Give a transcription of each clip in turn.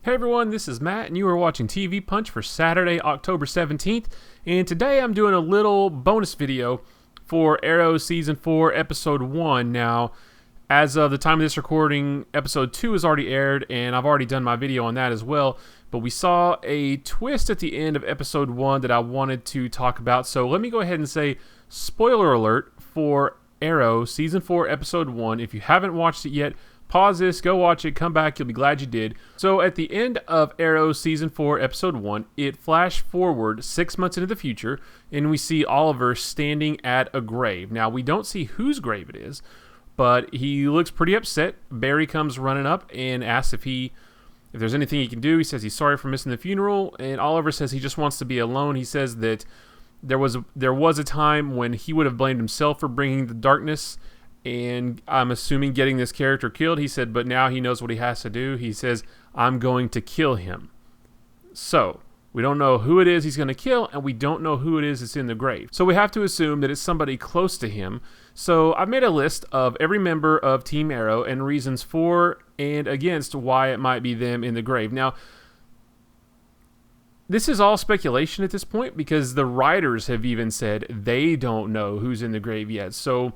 Hey everyone, this is Matt, and you are watching TV Punch for Saturday, October 17th, and today I'm doing a little bonus video for Arrow Season 4, Episode 1. Now, as of the time of this recording, Episode 2 has already aired, and I've already done my video on that as well, but we saw a twist at the end of Episode 1 that I wanted to talk about, so let me go ahead and say, spoiler alert for Arrow Season 4, Episode 1. If you haven't watched it yet, pause this, go watch it, come back, you'll be glad you did. So at the end of Arrow Season 4, Episode 1, it flashed forward 6 months into the future, and we see Oliver standing at a grave. Now, we don't see whose grave it is, but he looks pretty upset. Barry comes running up and asks if there's anything he can do. He says he's sorry for missing the funeral, and Oliver says he just wants to be alone. He says that there was a time when he would have blamed himself for bringing the darkness, and I'm assuming getting this character killed. He said, but now he knows what he has to do. He says, I'm going to kill him. So, we don't know who it is he's going to kill, and we don't know who it is that's in the grave. So we have to assume that it's somebody close to him. So I've made a list of every member of Team Arrow and reasons for and against why it might be them in the grave. Now, this is all speculation at this point because the writers have even said they don't know who's in the grave yet. So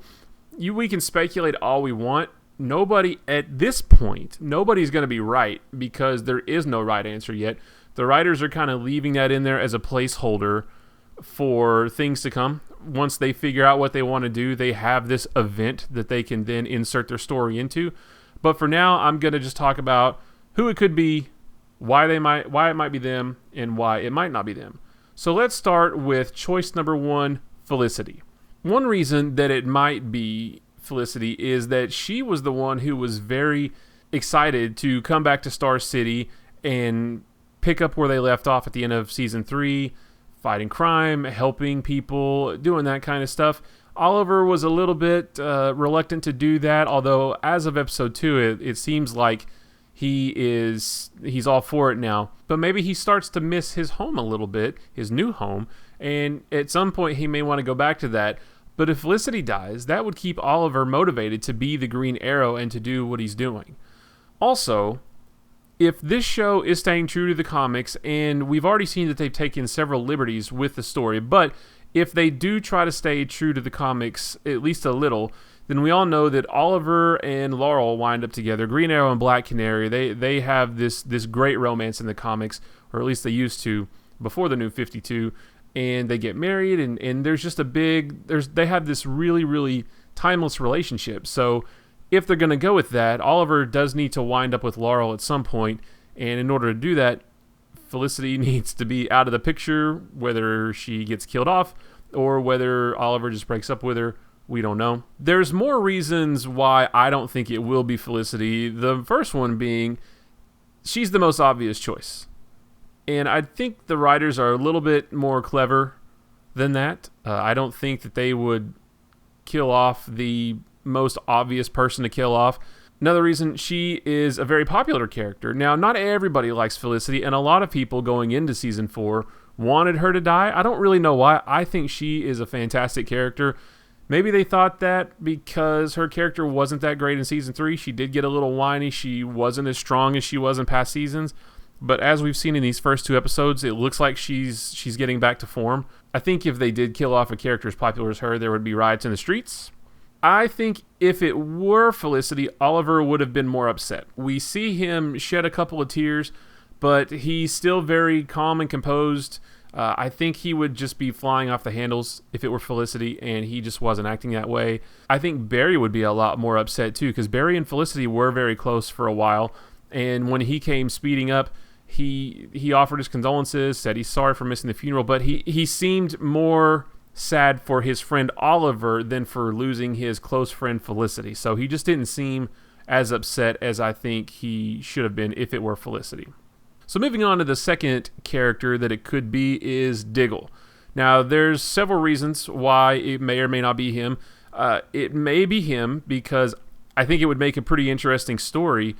we can speculate all we want. Nobody at this point, nobody's going to be right because there is no right answer yet. The writers are kind of leaving that in there as a placeholder for things to come. Once they figure out what they want to do, they have this event that they can then insert their story into. But for now, I'm going to just talk about who it could be, why it might be them, and why it might not be them. So let's start with choice number 1, Felicity. One reason that it might be Felicity is that she was the one who was very excited to come back to Star City and pick up where they left off at the end of Season 3, fighting crime, helping people, doing that kind of stuff. Oliver was a little bit reluctant to do that, although as of Episode 2, it seems like he's all for it now. But maybe he starts to miss his home a little bit, his new home, and at some point he may want to go back to that. But if Felicity dies, that would keep Oliver motivated to be the Green Arrow and to do what he's doing. Also, if this show is staying true to the comics, and we've already seen that they've taken several liberties with the story, but if they do try to stay true to the comics at least a little, then we all know that Oliver and Laurel wind up together. Green Arrow and Black Canary, they have this great romance in the comics, or at least they used to before the New 52, and they get married, and there's just they have this really, really timeless relationship. So if they're going to go with that, Oliver does need to wind up with Laurel at some point, and in order to do that, Felicity needs to be out of the picture, whether she gets killed off or whether Oliver just breaks up with her. We don't know. There's more reasons why I don't think it will be Felicity. The first one being she's the most obvious choice. And I think the writers are a little bit more clever than that. I don't think that they would kill off the most obvious person to kill off. Another reason, she is a very popular character. Now, not everybody likes Felicity, and a lot of people going into Season 4 wanted her to die. I don't really know why. I think she is a fantastic character. Maybe they thought that because her character wasn't that great in Season 3. She did get a little whiny. She wasn't as strong as she was in past seasons. But as we've seen in these first 2 episodes, it looks like she's getting back to form. I think if they did kill off a character as popular as her, there would be riots in the streets. I think if it were Felicity, Oliver would have been more upset. We see him shed a couple of tears, but he's still very calm and composed. I think he would just be flying off the handles if it were Felicity, and he just wasn't acting that way. I think Barry would be a lot more upset too, because Barry and Felicity were very close for a while, and when he came speeding up, he offered his condolences, said he's sorry for missing the funeral, but he seemed more sad for his friend Oliver than for losing his close friend Felicity. So he just didn't seem as upset as I think he should have been if it were Felicity. So moving on to the second character that it could be is Diggle. Now, there's several reasons why it may or may not be him. It may be him because I think it would make a pretty interesting story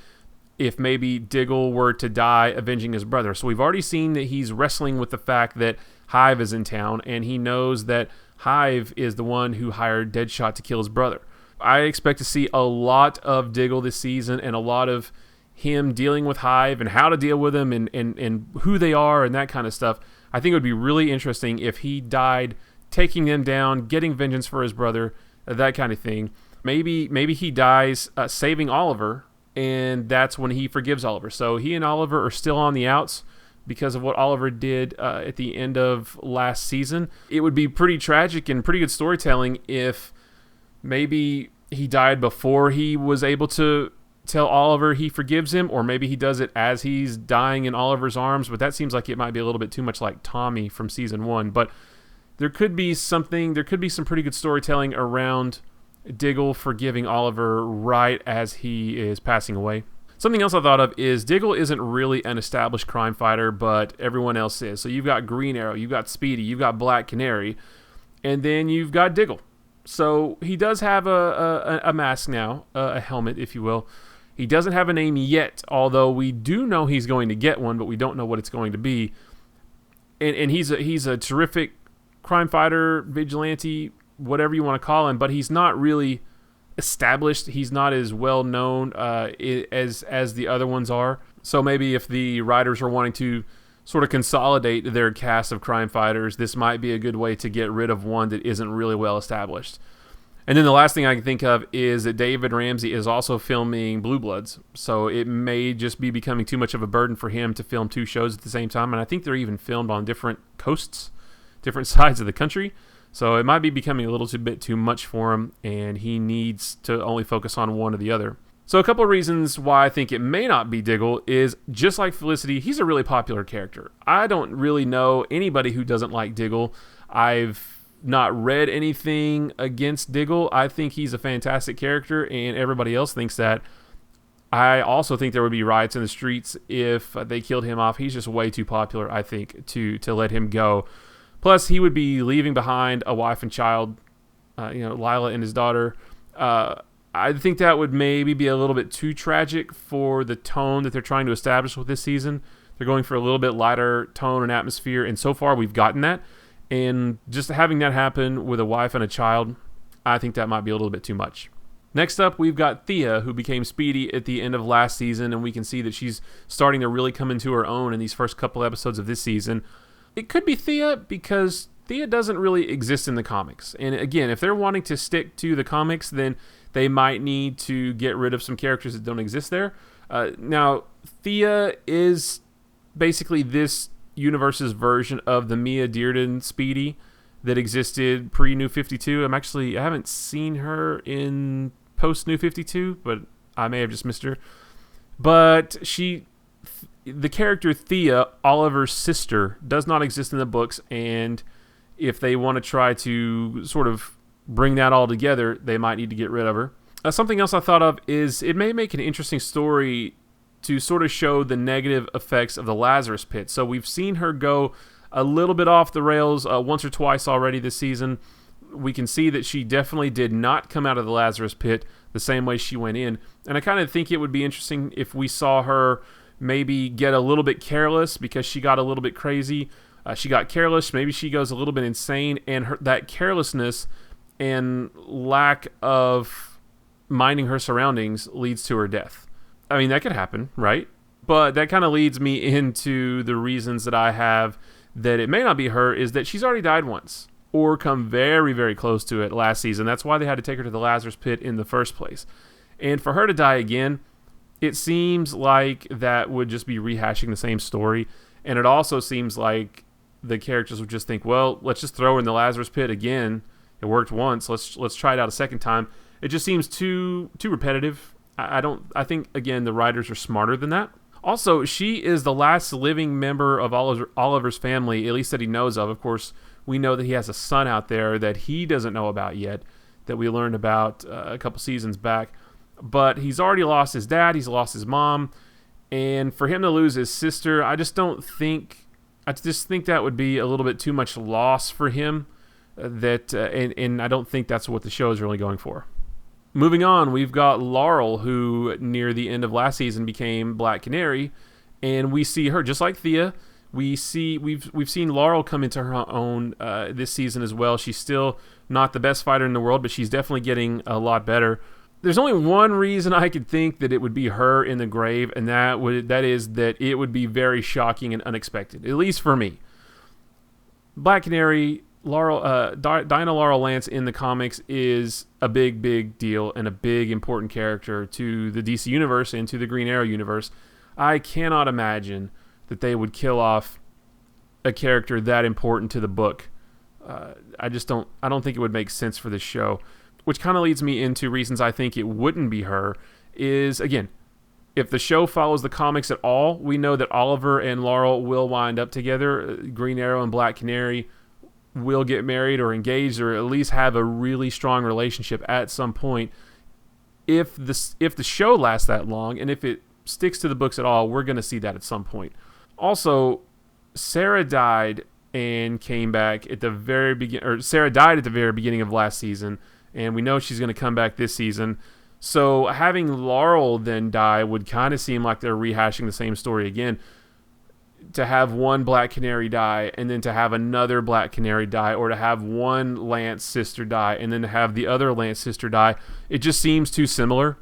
if maybe Diggle were to die avenging his brother. So we've already seen that he's wrestling with the fact that Hive is in town, and he knows that Hive is the one who hired Deadshot to kill his brother. I expect to see a lot of Diggle this season and a lot of him dealing with Hive and how to deal with them and who they are and that kind of stuff. I think it would be really interesting if he died taking them down, getting vengeance for his brother, that kind of thing. Maybe he dies saving Oliver, and that's when he forgives Oliver. So he and Oliver are still on the outs because of what Oliver did at the end of last season. It would be pretty tragic and pretty good storytelling if maybe he died before he was able to tell Oliver he forgives him, or maybe he does it as he's dying in Oliver's arms, but that seems like it might be a little bit too much like Tommy from season 1. But there could be some pretty good storytelling around Diggle forgiving Oliver right as he is passing away. Something else I thought of is Diggle isn't really an established crime fighter, but everyone else is. So you've got Green Arrow, you've got Speedy, you've got Black Canary, and then you've got Diggle. So he does have a mask now, a helmet, if you will. He doesn't have a name yet, although we do know he's going to get one, but we don't know what it's going to be. And he's a terrific crime fighter, vigilante, whatever you want to call him, but he's not really established. He's not as well known as the other ones are. So maybe if the writers are wanting to sort of consolidate their cast of crime fighters, this might be a good way to get rid of one that isn't really well established. And then the last thing I can think of is that David Ramsey is also filming Blue Bloods. So it may just be becoming too much of a burden for him to film 2 shows at the same time. And I think they're even filmed on different coasts, different sides of the country. So it might be becoming a little bit too much for him, and he needs to only focus on one or the other. So a couple of reasons why I think it may not be Diggle is, just like Felicity, he's a really popular character. I don't really know anybody who doesn't like Diggle. I've not read anything against Diggle. I think he's a fantastic character, and everybody else thinks that. I also think there would be riots in the streets if they killed him off. He's just way too popular, I think, to let him go. Plus, he would be leaving behind a wife and child, Lila and his daughter. I think that would maybe be a little bit too tragic for the tone that they're trying to establish with this season. They're going for a little bit lighter tone and atmosphere, and so far we've gotten that. And just having that happen with a wife and a child, I think that might be a little bit too much. Next up, we've got Thea, who became Speedy at the end of last season, and we can see that she's starting to really come into her own in these first couple episodes of this season. It could be Thea because Thea doesn't really exist in the comics. And again, if they're wanting to stick to the comics, then they might need to get rid of some characters that don't exist there. Now, Thea is basically this universe's version of the Mia Dearden Speedy that existed pre-New 52. I haven't seen her in post-New 52, but I may have just missed her. But the character Thea, Oliver's sister, does not exist in the books, and if they want to try to sort of bring that all together, they might need to get rid of her. Something else I thought of is it may make an interesting story to sort of show the negative effects of the Lazarus Pit. So we've seen her go a little bit off the rails once or twice already this season. We can see that she definitely did not come out of the Lazarus Pit the same way she went in. And I kind of think it would be interesting if we saw her maybe get a little bit careless because she got a little bit crazy. She got careless. Maybe she goes a little bit insane. And that carelessness and lack of minding her surroundings leads to her death. I mean, that could happen, right? But that kind of leads me into the reasons that I have that it may not be her, is that she's already died once or come very, very close to it last season. That's why they had to take her to the Lazarus Pit in the first place. And for her to die again, it seems like that would just be rehashing the same story. And it also seems like the characters would just think, well, let's just throw her in the Lazarus Pit again. It worked once. Let's try it out a second time. It just seems too repetitive. I think, again, the writers are smarter than that. Also, she is the last living member of Oliver's family, at least that he knows of. Of course, we know that he has a son out there that he doesn't know about yet, that we learned about a couple seasons back. But he's already lost his dad. He's lost his mom. And for him to lose his sister, I just think that would be a little bit too much loss for him. And I don't think that's what the show is really going for. Moving on, we've got Laurel, who near the end of last season became Black Canary, and we see her just like Thea. We've seen Laurel come into her own this season as well. She's still not the best fighter in the world, but she's definitely getting a lot better. There's only one reason I could think that it would be her in the grave, and that is that it would be very shocking and unexpected, at least for me. Black Canary, Dinah Laurel Lance in the comics is a big, big deal and a big, important character to the DC universe and to the Green Arrow universe. I cannot imagine that they would kill off a character that important to the book. I don't think it would make sense for this show. Which kind of leads me into reasons I think it wouldn't be her, is, again, if the show follows the comics at all, we know that Oliver and Laurel will wind up together. Green Arrow and Black Canary will get married or engaged or at least have a really strong relationship at some point. If the show lasts that long, and if it sticks to the books at all, we're going to see that at some point. Also, Sarah died and came back at the very beginning, or Sarah died at the very beginning of last season, and we know she's going to come back this season. So having Laurel then die would kind of seem like they're rehashing the same story again. To have one Black Canary die, and then to have another Black Canary die, or to have one Lance sister die, and then to have the other Lance sister die, it just seems too similar.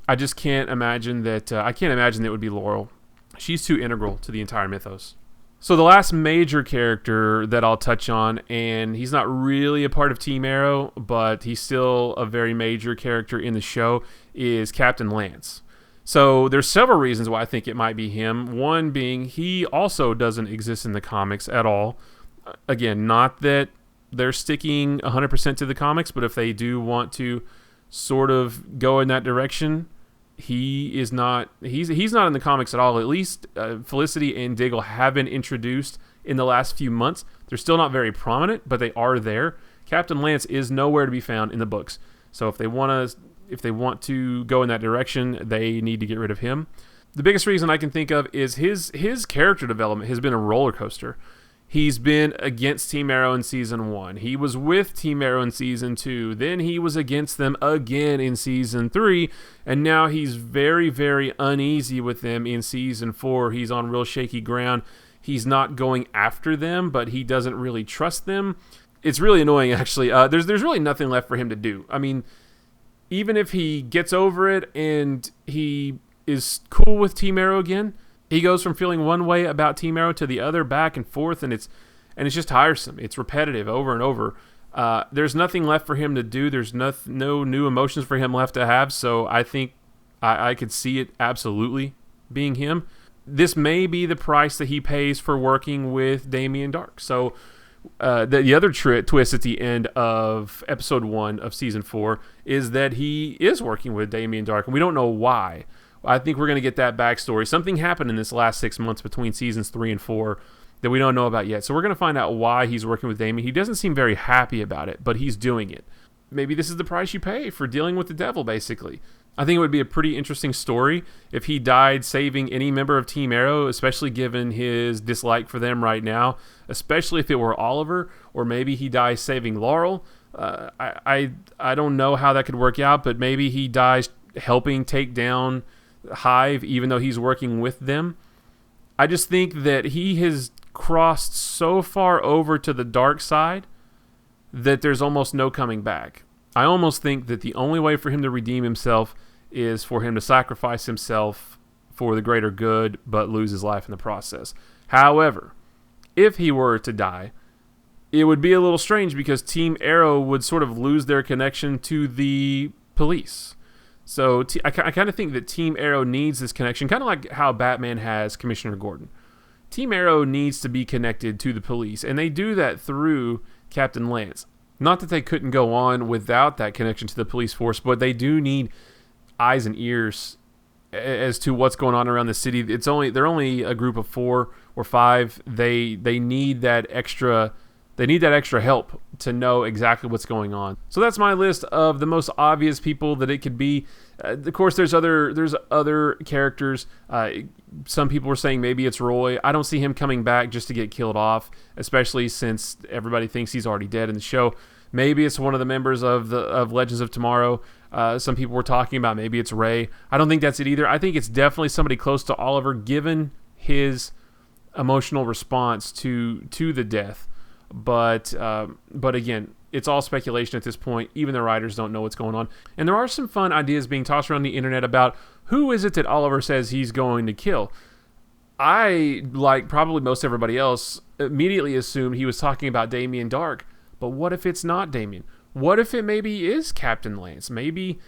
I just can't imagine that. I can't imagine that it would be Laurel. She's too integral to the entire mythos. So the last major character that I'll touch on, and he's not really a part of Team Arrow, but he's still a very major character in the show, is Captain Lance. So there's several reasons why I think it might be him. One being he also doesn't exist in the comics at all. Again, not that they're sticking 100% to the comics, but if they do want to sort of go in that direction, he's not in the comics at all. At least Felicity and Diggle have been introduced in the last few months. They're still not very prominent, but they are there. Captain Lance is nowhere to be found in the books. So if they want to go in that direction, they need to get rid of him. The biggest reason I can think of is his character development has been a roller coaster. He's been against Team Arrow in Season 1. He was with Team Arrow in Season 2. Then he was against them again in Season 3. And now he's very, very uneasy with them in Season 4. He's on real shaky ground. He's not going after them, but he doesn't really trust them. It's really annoying, actually. There's really nothing left for him to do. I mean, even if he gets over it and he is cool with Team Arrow again, he goes from feeling one way about Team Arrow to the other, back and forth, and it's just tiresome. It's repetitive over and over. There's nothing left for him to do. There's no new emotions for him left to have, so I think I could see it absolutely being him. This may be the price that he pays for working with Damien Darhk. So the other twist at the end of Episode 1 of Season 4 is that he is working with Damien Darhk, and we don't know why. I think we're going to get that backstory. Something happened in this last 6 months between Seasons 3 and 4 that we don't know about yet. So we're going to find out why he's working with Damien. He doesn't seem very happy about it, but he's doing it. Maybe this is the price you pay for dealing with the devil, basically. I think it would be a pretty interesting story if he died saving any member of Team Arrow, especially given his dislike for them right now, especially if it were Oliver, or maybe he dies saving Laurel. I don't know how that could work out, but maybe he dies helping take down Hive, even though he's working with them. I just think that he has crossed so far over to the dark side that there's almost no coming back. I almost think that the only way for him to redeem himself is for him to sacrifice himself for the greater good, but lose his life in the process. However, if he were to die, it would be a little strange because Team Arrow would sort of lose their connection to the police. So I kind of think that Team Arrow needs this connection, kind of like how Batman has Commissioner Gordon. Team Arrow needs to be connected to the police, and they do that through Captain Lance. Not that they couldn't go on without that connection to the police force, but they do need eyes and ears as to what's going on around the city. They're only a group of 4 or 5. They need that extra. They need that extra help to know exactly what's going on. So that's my list of the most obvious people that it could be. Of course, there's other characters. Some people were saying maybe it's Roy. I don't see him coming back just to get killed off, especially since everybody thinks he's already dead in the show. Maybe it's one of the members of Legends of Tomorrow. Some people were talking about maybe it's Ray. I don't think that's it either. I think it's definitely somebody close to Oliver, given his emotional response to the death. But again, it's all speculation at this point. Even the writers don't know what's going on. And there are some fun ideas being tossed around the internet about who is it that Oliver says he's going to kill. I, like probably most everybody else, immediately assumed he was talking about Damien Dark. But what if it's not Damien? What if it maybe is Captain Lance? Maybe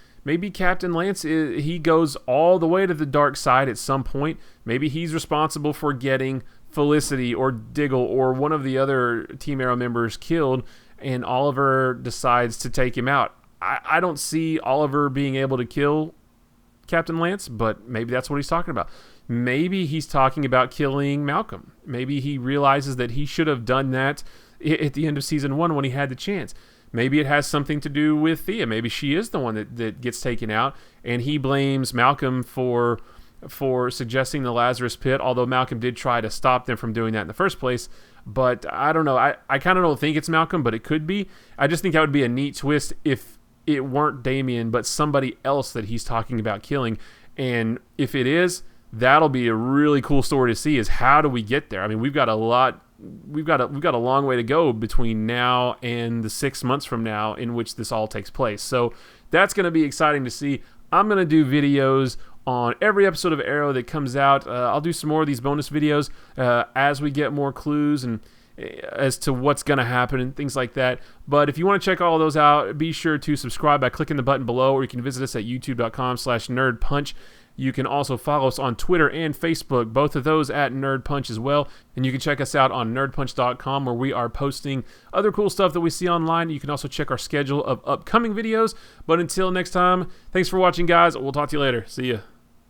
Captain Lance, he goes all the way to the dark side at some point. Maybe he's responsible for getting Felicity or Diggle or one of the other Team Arrow members killed, and Oliver decides to take him out. I don't see Oliver being able to kill Captain Lance, but maybe that's what he's talking about. Maybe he's talking about killing Malcolm. Maybe he realizes that he should have done that at the end of season 1 when he had the chance. Maybe it has something to do with Thea. Maybe she is the one that gets taken out, and he blames Malcolm for suggesting the Lazarus Pit, although Malcolm did try to stop them from doing that in the first place. But I don't know. I kind of don't think it's Malcolm, but it could be. I just think that would be a neat twist if it weren't Damien, but somebody else that he's talking about killing. And if it is, that'll be a really cool story to see, is how do we get there? I mean, we've got a long way to go between now and the 6 months from now in which this all takes place. So that's going to be exciting to see. I'm going to do videos on every episode of Arrow that comes out. I'll do some more of these bonus videos as we get more clues and as to what's going to happen and things like that. But if you want to check all of those out, be sure to subscribe by clicking the button below, or you can visit us at youtube.com/nerdpunch. You can also follow us on Twitter and Facebook, both of those at nerdpunch as well. And you can check us out on nerdpunch.com, where we are posting other cool stuff that we see online. You can also check our schedule of upcoming videos. But until next time, thanks for watching, guys. We'll talk to you later. See ya.